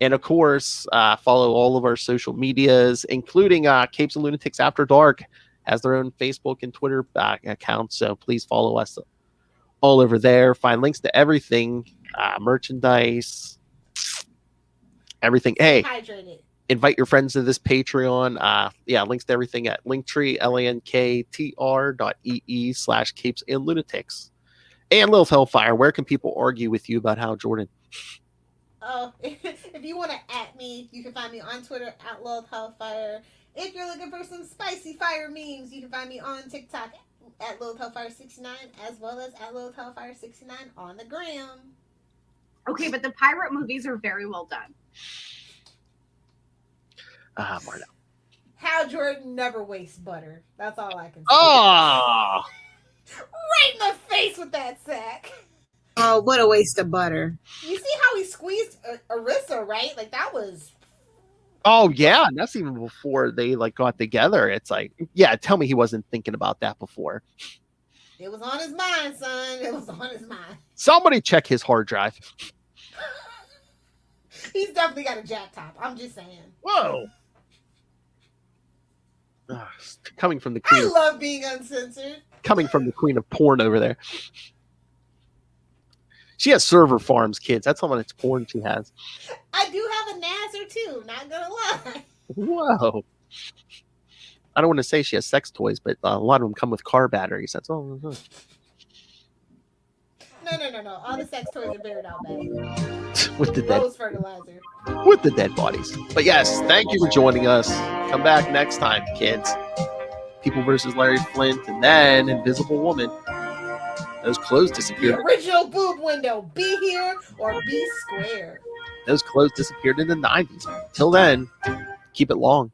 And of course, follow all of our social medias, including Capes and Lunatics After Dark has their own Facebook and Twitter accounts. So please follow us all over there. Find links to everything, merchandise, everything. Hey, Hydrated. invite your friends to this Patreon. Links to everything at Linktree, linktr.ee/Capes and Lunatics. And Lilith Hellfire, where can people argue with you about Hal Jordan? Oh, if you want to @ me, you can find me on Twitter @Lilith Hellfire. If you're looking for some spicy fire memes, you can find me on TikTok @Lilith Hellfire69, as well as @Lilith Hellfire69 on the gram. Okay, but the pirate movies are very well done. Marnell. Hal Jordan never wastes butter. That's all I can say. Oh, Right in the face with that sack. Oh, what a waste of butter. You see how he squeezed Arissa, right? Like, that was... oh yeah, and that's even before they got together. It's like, yeah, tell me he wasn't thinking about that before. It was on his mind, son. It was on his mind. Somebody check his hard drive. He's definitely got a jack top. I'm just saying. Whoa. Coming from the I queen, love being uncensored. coming from the queen of porn over there. She has server farms, kids. That's how much porn she has. I do have a Nazar too, not gonna lie. Whoa. I don't want to say she has sex toys, but a lot of them come with car batteries. That's all. No. All the sex toys are buried out back. With the dead, Rose fertilizer. with the dead bodies. But yes, thank you for joining us. Come back next time, kids. People versus Larry Flint, and then Invisible Woman. Those clothes The disappeared. original boob window. Be here or be square. Those clothes disappeared in the 90s. Till then, keep it long.